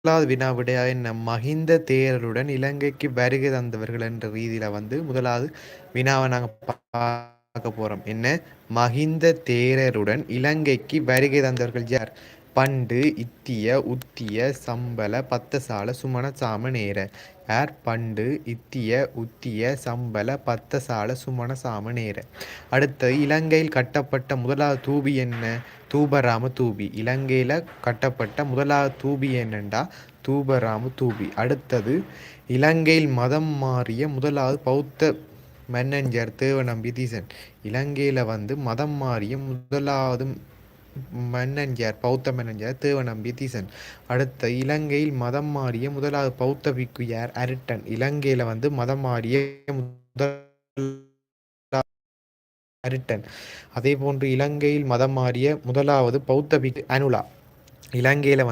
முதலாவது வினா விடையா என்ன மஹிந்த தேரருடன் இலங்கைக்கு வருகை தந்தவர்கள் என்ற ரீதியில முதலாவது வினாவை நாங்கள் பார்க்க போறோம். என்ன மஹிந்த தேரருடன் இலங்கைக்கு வருகை தந்தவர்கள் யார்? பண்டு இத்திய உத்திய சம்பல பத்தசால சுமண சாம நேர. யார்? பண்டு இத்திய உத்திய சம்பல பத்தசால சுமண சாம நேர. அடுத்து இலங்கையில் கட்டப்பட்ட முதலாவது தூபி என்ன? தூபராம தூபி. இலங்கையில் கட்டப்பட்ட முதலாவது தூபி என்னண்டா தூபராம தூபி. அடுத்தது இலங்கையில் மதம் மாறிய முதலாவது பௌத்த மன்னன் தேவநம்பி தீசன். இலங்கையில் மதம் மாறிய முதலாவது மன்னன் பௌத்த மன்னன் தேவநம்பி தீசன். அடுத்த இலங்கையில் மதம் மாறிய முதலாவது பௌத்த பிக்கு யார்? அரிட்டன். இலங்கையில் மதம் மாறிய அரிட்டன். அதே போன்று இலங்கையில் மதம் மாறிய முதலாவது பௌத்த பிக்கு அனுலா. இலங்கையில்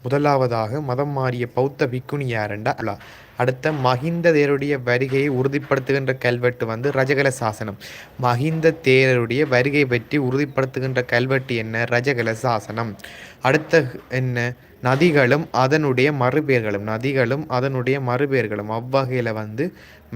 முதலாவதாக மதம் மாறிய பௌத்த பிக்குனி யாருண்டா அனுலா. அடுத்த மஹிந்த தேரருடைய வருகையை உறுதிப்படுத்துகின்ற கல்வெட்டு ரஜகல சாசனம். மஹிந்த தேரருடைய வருகை பற்றி உறுதிப்படுத்துகின்ற கல்வெட்டு என்ன? ரஜகல சாசனம். அடுத்த என்ன? நதிகளும் அதனுடைய மறுபெயர்களும். நதிகளும் அதனுடைய மறுபெயர்களும். அவ்வகையில்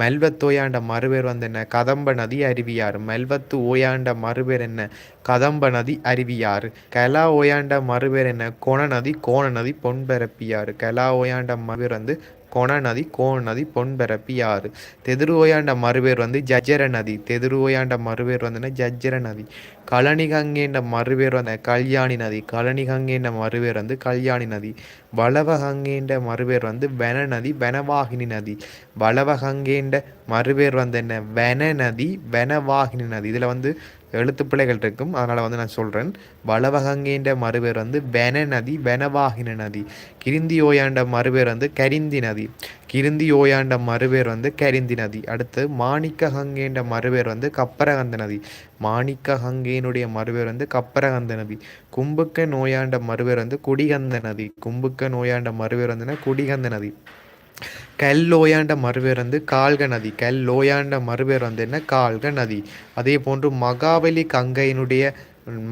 மெல்வத்து ஓயாண்ட மறுபேர் என்ன? கதம்ப நதி அருவியாறு. மெல்வத்து ஓயாண்ட மறுபேர் என்ன? கதம்ப நதி அருவியாறு. கலா ஓயாண்ட மறுபேர் என்ன? கொண நதி கோண நதி பொன்பரப்பியாறு. கலா ஓயாண்ட மறுபேர் கொண நதி கோண நதி பொன்பரப்பியாறு. தெதிரு ஓயாண்ட மறுபேர் ஜஜ்ஜர நதி. தெதிரு ஓயாண்ட மறுபேர் ஜஜ்ஜர நதி. கழனி கங்கேண்ட மறுபேர் கல்யாணி நதி. கழனி கங்கேண்ட மறுபேர் கல்யாணி நதி. வளவகங்கேண்ட மறுபேர் வென நதி வெனவாகினி நதி. வளவகங்கேண்ட மறுபேர் என்ன? வென நதி வெனவாகினி நதி. இதில் எழுத்துப்பிழைகள் இருக்கும், அதனால் நான் சொல்கிறேன். வளவகங்கேண்ட மறுபேர் வென நதி வெனவாகின நதி. கிருந்தி ஓயாண்ட மறுபேர் கரிந்தி நதி. கிருந்தி ஓயாண்ட மறுபேர் கரிந்தி நதி. அடுத்து மாணிக்க கங்கேண்ட மறுபேர் கப்பரகந்த நதி. மாணிக்க கங்கேனுடைய மறுபேர் கப்பரகந்த நதி. கும்புக்க நோயாண்ட மறுபேர் குடிகந்த நதி. கும்புக்க நோயாண்ட மறுபேர் குடிகந்த நதி. கல்லோயாண்ட மறுபேர் கால்க நதி. கல்லோயாண்ட மறுபேர் என்ன? கால்க நதி. அதே போன்று மகாவலி கங்கையினுடைய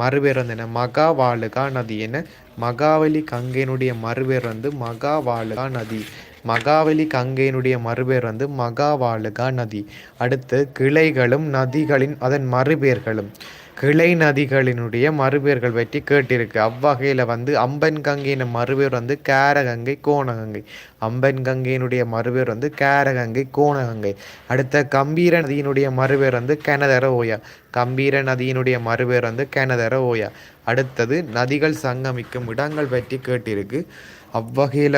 மறுபேர் என்ன? மகாவாளுகா நதி. என்ன? மகாவலி கங்கையினுடைய மறுபேர் மகாவாளுகா நதி. மகாவலி கங்கையினுடைய மறுபேர் மகாவாளுகா நதி. அடுத்து கிளைகளும் நதிகளின் அதன் மறுபேர்களும். கிளை நதிகளினுடைய மறுபேர்கள் பற்றி கேட்டிருக்கு. அவ்வகையில் அம்பன் கங்கையின் மறுபேர் கேரகங்கை கோணகங்கை. அம்பன் கங்கையினுடைய மறுபேர் கேரகங்கை கோணகங்கை. அடுத்த கம்பீர நதியினுடைய மறுபேர் கெனதர ஓயா. கம்பீர நதியினுடைய மறுபேர் கெனதர ஓயா. அடுத்தது நதிகள் சங்கமிக்கும் இடங்கள் பற்றி கேட்டிருக்கு. அவ்வகையில்